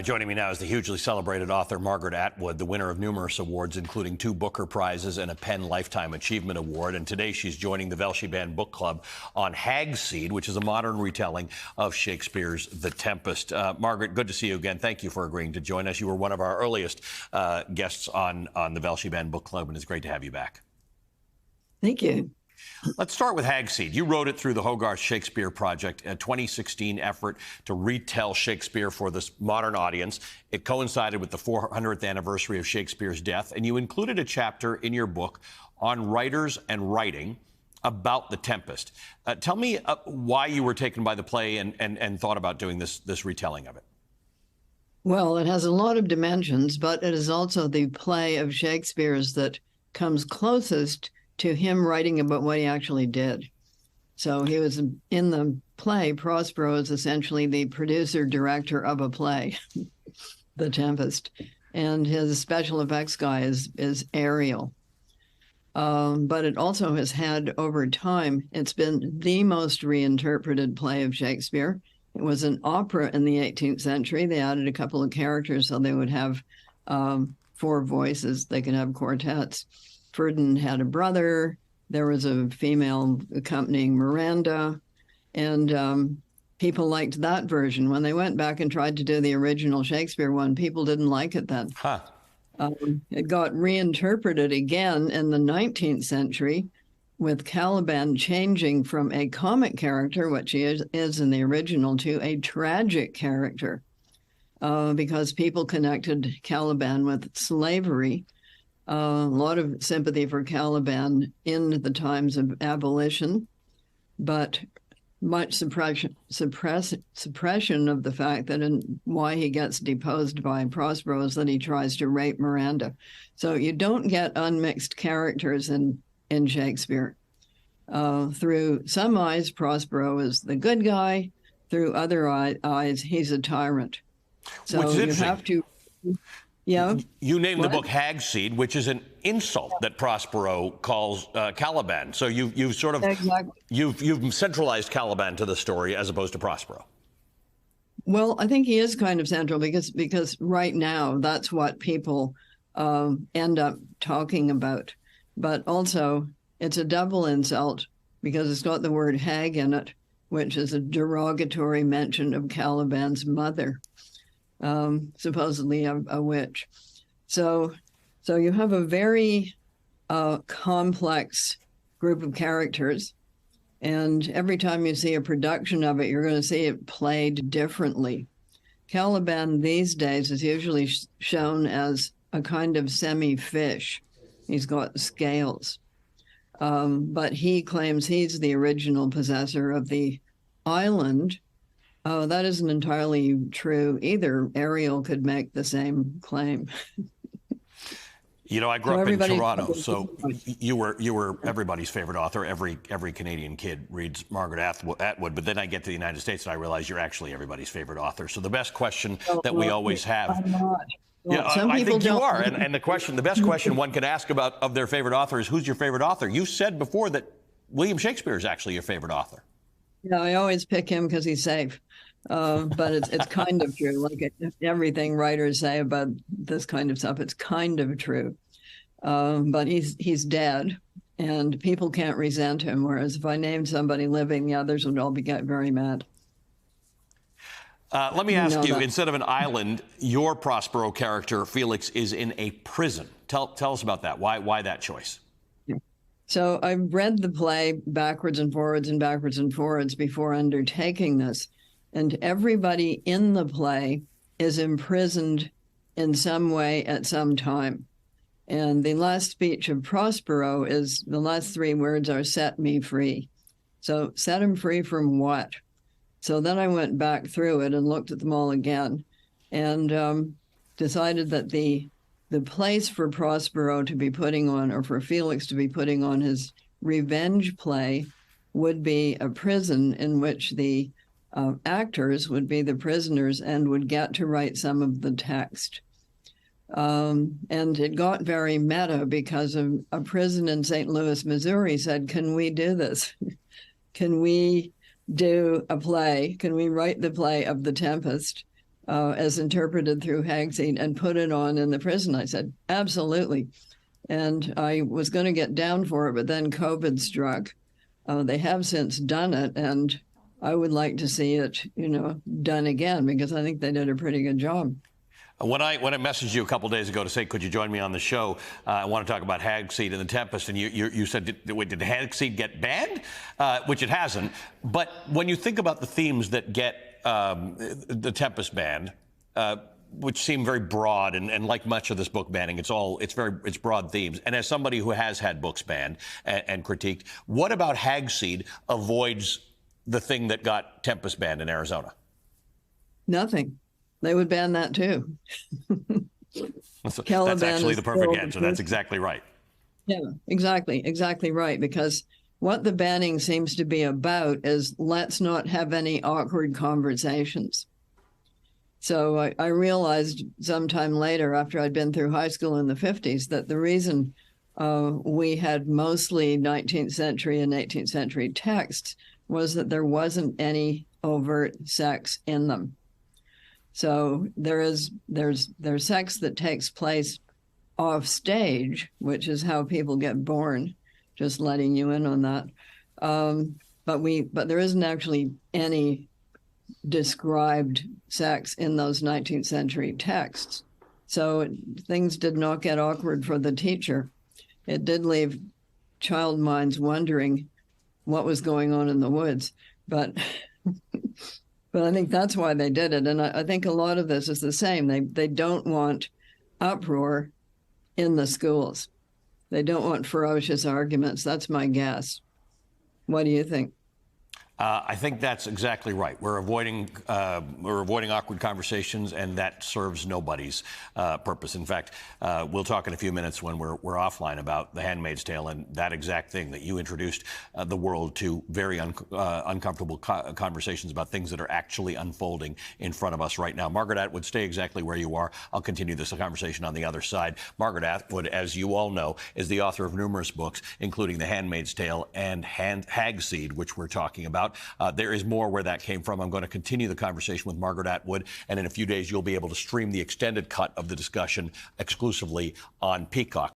Joining me now is the hugely celebrated author Margaret Atwood, the winner of numerous awards, including 2 Booker Prizes and a Penn Lifetime Achievement Award. And today she's joining the Velshi Band Book Club on Hag-Seed, which is a modern retelling of Shakespeare's The Tempest. Margaret, good to see you again. Thank you for agreeing to join us. You were one of our earliest guests on the Velshi Band Book Club, and it's great to have you back. Thank you. Let's start with Hag-Seed. You wrote it through the Hogarth Shakespeare Project, a 2016 effort to retell Shakespeare for this modern audience. It coincided with the 400th anniversary of Shakespeare's death, and you included a chapter in your book on writers and writing about The Tempest. Tell me why you were taken by the play and thought about doing this retelling of it. Well, it has a lot of dimensions, but it is also the play of Shakespeare's that comes closest to him writing about what he actually did. So he was in the play. Prospero is essentially the producer-director of a play, The Tempest, and his special effects guy is Ariel. But it also has had, over time, it's been the most reinterpreted play of Shakespeare. It was an opera in the 18th century. They added a couple of characters so they would have 4 voices. They could have quartets. Ferdinand had a brother. There was a female accompanying Miranda. And people liked that version. When they went back and tried to do the original Shakespeare one, people didn't like it then. Huh. It got reinterpreted again in the 19th century with Caliban changing from a comic character, which he is in the original, to a tragic character because people connected Caliban with slavery. A lot of sympathy for Caliban in the times of abolition, but much suppression of the fact that why he gets deposed by Prospero is that he tries to rape Miranda. So you don't get unmixed characters in Shakespeare. Through some eyes, Prospero is the good guy. Through other eyes, he's a tyrant. So you have to... Yeah. You named the book Hag-Seed, which is an insult that Prospero calls Caliban. So you've sort of you've centralized Caliban to the story as opposed to Prospero. Well, I think he is kind of central because right now that's what people end up talking about. But also it's a double insult because it's got the word hag in it, which is a derogatory mention of Caliban's mother. Supposedly a witch. So you have a very complex group of characters, and every time you see a production of it, you're going to see it played differently. Caliban these days is usually shown as a kind of semi-fish. He's got scales, but he claims he's the original possessor of the island. Oh, that isn't entirely true either. Ariel could make the same claim. You know, I grew up in Toronto, so you were everybody's favorite author. Every Canadian kid reads Margaret Atwood, but then I get to the United States and I realize you're actually everybody's favorite author. So the best question that we always have. I'm not. Well, yeah, I think you are. And the best question one can ask of their favorite author is, who's your favorite author? You said before that William Shakespeare is actually your favorite author. Yeah, I always pick him because he's safe. But it's kind of true. Like everything writers say about this kind of stuff, it's kind of true. But he's dead, and people can't resent him. Whereas if I named somebody living, the others would all get very mad. Let me ask you, instead of an island, your Prospero character, Felix, is in a prison. Tell us about that. Why that choice? So I read the play backwards and forwards before undertaking this. And everybody in the play is imprisoned in some way at some time. And the last speech of Prospero is, the last 3 words are, "set me free." So set him free from what? So then I went back through it and looked at them all again and decided that the place for Prospero to be putting on, or for Felix to be putting on his revenge play, would be a prison in which the actors would be the prisoners and would get to write some of the text. And it got very meta because a prison in St. Louis, Missouri said, "Can we do this? Can we do a play? Can we write the play of The Tempest as interpreted through Hagseed and put it on in the prison? I said, absolutely. And I was going to get down for it, but then COVID struck. They have since done it, and I would like to see it, done again, because I think they did a pretty good job. When I messaged you a couple days ago to say, could you join me on the show, I want to talk about Hag-Seed and the Tempest, and you said, did Hag-Seed get banned? Which it hasn't. But when you think about the themes that get the Tempest banned, which seem very broad, and like much of this book banning, it's broad themes. And as somebody who has had books banned and critiqued, what about Hag-Seed avoids the thing that got Tempest banned in Arizona? Nothing. They would ban that too. Caliban, that's actually the perfect answer. That's exactly right. Yeah, exactly right. Because what the banning seems to be about is, let's not have any awkward conversations. So I realized sometime later, after I'd been through high school in the 50s, that the reason we had mostly 19th century and 18th century texts was that there wasn't any overt sex in them. So there's sex that takes place off stage, which is how people get born, just letting you in on that. But there isn't actually any described sex in those 19th century texts. So things did not get awkward for the teacher. It did leave child minds wondering what was going on in the woods. But I think that's why they did it. And I think a lot of this is the same. They don't want uproar in the schools. They don't want ferocious arguments. That's my guess. What do you think? I think that's exactly right. We're avoiding awkward conversations, and that serves nobody's purpose. In fact, we'll talk in a few minutes when we're offline about The Handmaid's Tale and that exact thing, that you introduced the world to very uncomfortable conversations about things that are actually unfolding in front of us right now. Margaret Atwood, stay exactly where you are. I'll continue this conversation on the other side. Margaret Atwood, as you all know, is the author of numerous books, including The Handmaid's Tale and Hagseed, which we're talking about. There is more where that came from. I'm going to continue the conversation with Margaret Atwood, and in a few days you'll be able to stream the extended cut of the discussion exclusively on Peacock.